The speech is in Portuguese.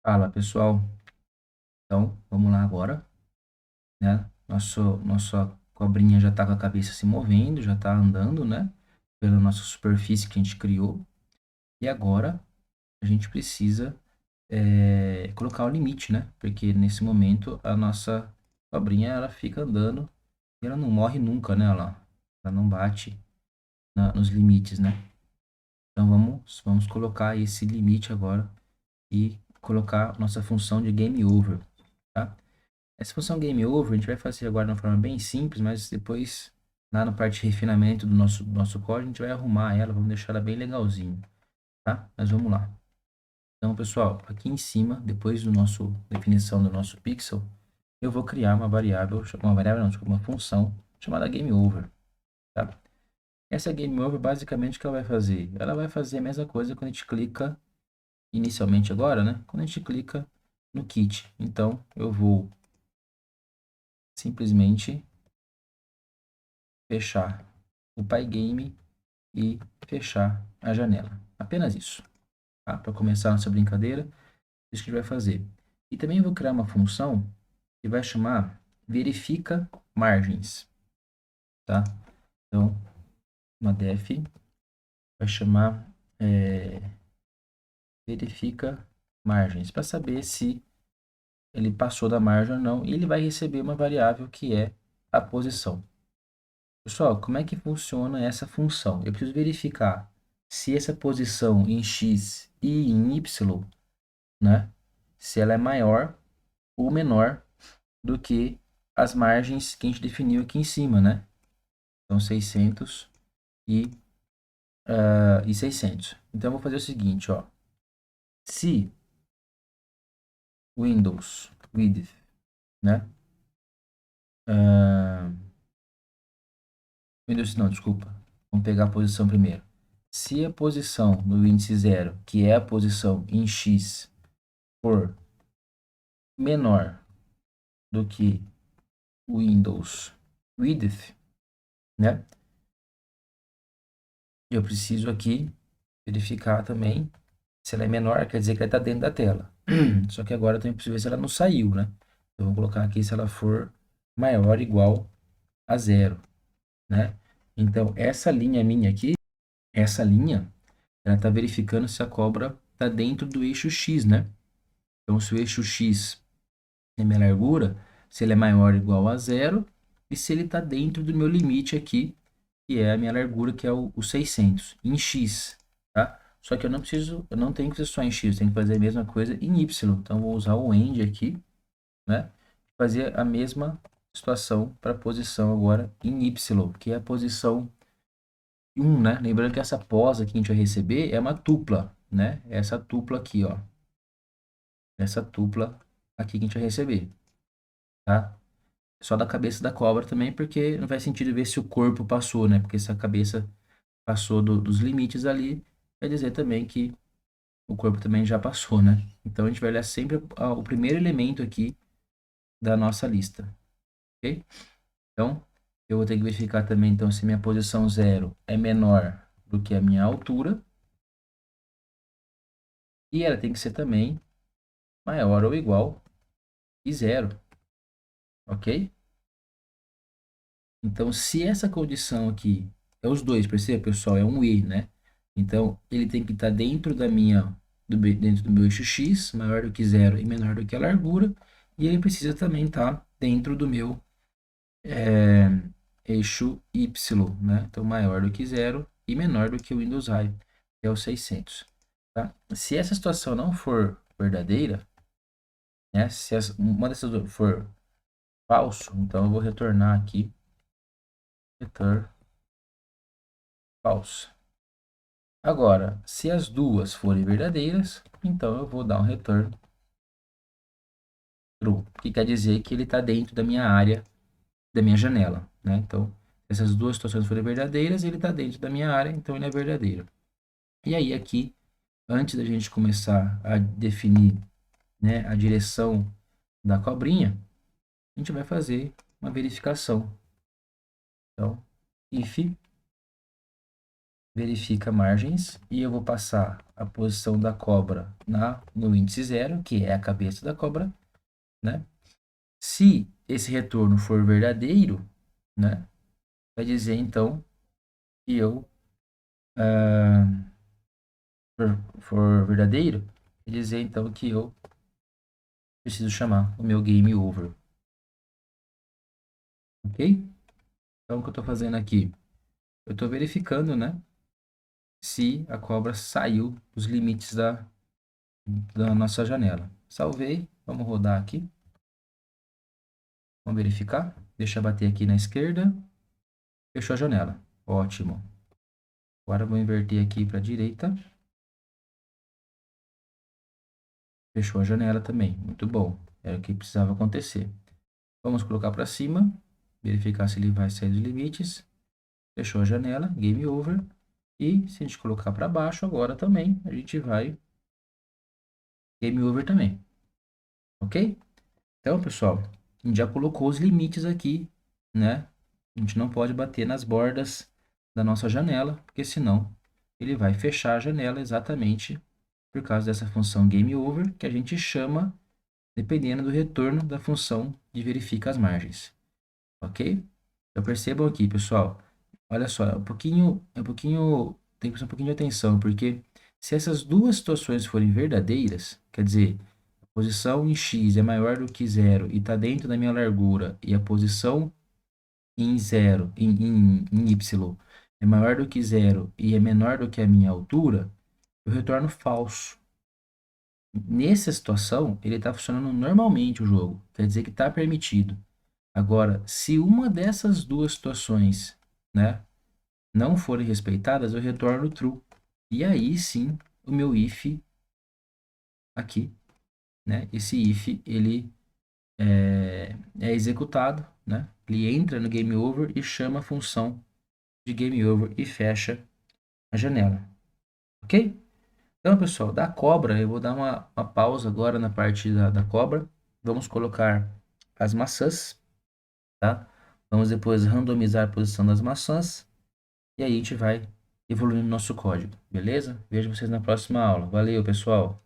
Fala pessoal, então vamos lá agora, né? Nossa cobrinha já está com a cabeça se movendo, já está andando, né? Pela nossa superfície que a gente criou. E agora a gente precisa colocar o limite, né? Porque nesse momento a nossa cobrinha ela fica andando e ela não morre nunca, né? Ela não bate nos limites, né? Então vamos colocar esse limite agora e colocar nossa função de game over, tá? Essa função game over a gente vai fazer agora de uma forma bem simples, mas depois, lá na parte de refinamento do nosso código, a gente vai arrumar ela, vamos deixar ela bem legalzinho, tá? Mas vamos lá. Então, pessoal, aqui em cima, depois do nosso definição do nosso pixel, eu vou criar uma variável não, desculpa, uma função chamada game over, tá? Essa game over, basicamente, o que ela vai fazer? Ela vai fazer a mesma coisa quando a gente clica, inicialmente agora, né? Quando a gente clica no kit. Então, eu vou simplesmente fechar o Pygame e fechar a janela. Apenas isso, tá? Para começar a nossa brincadeira, isso que a gente vai fazer. E também vou criar uma função que vai chamar verifica margens, tá? Então, uma def vai chamar verifica margens, para saber se ele passou da margem ou não, e ele vai receber uma variável que é a posição. Pessoal, como é que funciona essa função? Eu preciso verificar se essa posição em x e em y, né, se ela é maior ou menor do que as margens que a gente definiu aqui em cima, né? Então, 600 e 600. Então, eu vou fazer o seguinte, ó. Se Windows width, né? Uh, Windows, não, desculpa. Vamos pegar a posição primeiro. Se a posição no índice 0, que é a posição em x, for menor do que o Windows width, né? Eu preciso aqui verificar também se ela é menor, quer dizer que ela está dentro da tela. Só que agora eu também preciso ver se ela não saiu, né? Eu vou colocar aqui se ela for maior ou igual a zero, né? Então, essa linha minha aqui, essa linha, ela está verificando se a cobra está dentro do eixo X, né? Então, se o eixo X é minha largura, se ele é maior ou igual a zero, e se ele está dentro do meu limite aqui, que é a minha largura, que é o 600, em X, tá? Só que eu não tenho que fazer só em X, eu tenho que fazer a mesma coisa em Y. Então, vou usar o AND aqui, né? Fazer a mesma situação para a posição agora em Y, que é a posição 1, né? Lembrando que essa pós aqui que a gente vai receber é uma tupla, né? Essa tupla aqui, ó. Essa tupla aqui que a gente vai receber, tá? Só da cabeça da cobra também, porque não faz sentido ver se o corpo passou, né? Porque se a cabeça passou dos limites ali, quer dizer também que o corpo também já passou, né? Então a gente vai olhar sempre o primeiro elemento aqui da nossa lista, ok? Então eu vou ter que verificar também então se minha posição 0 é menor do que a minha altura e ela tem que ser também maior ou igual a zero, ok? Então se essa condição aqui é os dois, percebe, pessoal? É um e, né? Então ele tem que estar dentro do meu eixo x, maior do que zero e menor do que a largura, e ele precisa também estar dentro do meu é, eixo y, né? Então maior do que zero e menor do que o Windows High, que é o 600, tá? Se essa situação não for verdadeira, né? Se uma dessas duas for falso, então eu vou retornar aqui return false. Agora, se as duas forem verdadeiras, então eu vou dar um return true, que quer dizer que ele está dentro da minha área, da minha janela, né? Então, se essas duas situações forem verdadeiras, ele está dentro da minha área, então ele é verdadeiro. E aí aqui, antes da gente começar a definir, né, a direção da cobrinha, a gente vai fazer uma verificação. Então, if verifica margens e eu vou passar a posição da cobra no índice 0, que é a cabeça da cobra, né? Se esse retorno for verdadeiro, né, vai dizer então que eu for verdadeiro, vai dizer então que eu preciso chamar o meu game over, ok? Então o que eu estou fazendo aqui? Eu estou verificando, né, se a cobra saiu dos limites da nossa janela. Salvei, vamos rodar aqui. Vamos verificar. Deixa eu bater aqui na esquerda. Fechou a janela. Ótimo. Agora eu vou inverter aqui para a direita. Fechou a janela também. Muito bom. Era o que precisava acontecer. Vamos colocar para cima. Verificar se ele vai sair dos limites. Fechou a janela. Game over. E se a gente colocar para baixo agora também, a gente vai game over também. Ok? Então, pessoal, a gente já colocou os limites aqui, né? A gente não pode bater nas bordas da nossa janela, porque senão ele vai fechar a janela exatamente por causa dessa função game over, que a gente chama dependendo do retorno da função de verifica as margens. Ok? Então percebam aqui, pessoal. Olha só, tem que prestar um pouquinho de atenção, porque se essas duas situações forem verdadeiras, quer dizer, a posição em x é maior do que zero e está dentro da minha largura, e a posição em zero, em y, é maior do que zero e é menor do que a minha altura, eu retorno falso. Nessa situação, ele está funcionando normalmente o jogo, quer dizer que está permitido. Agora, se uma dessas duas situações, né, não forem respeitadas, eu retorno true. E aí sim, o meu if aqui, né, esse if, ele é executado, né, ele entra no game over e chama a função de game over e fecha a janela, ok? Então, pessoal, da cobra, eu vou dar uma pausa agora na parte da cobra. Vamos colocar as maçãs, tá? Vamos depois randomizar a posição das maçãs. E aí a gente vai evoluindo nosso código, beleza? Vejo vocês na próxima aula. Valeu, pessoal!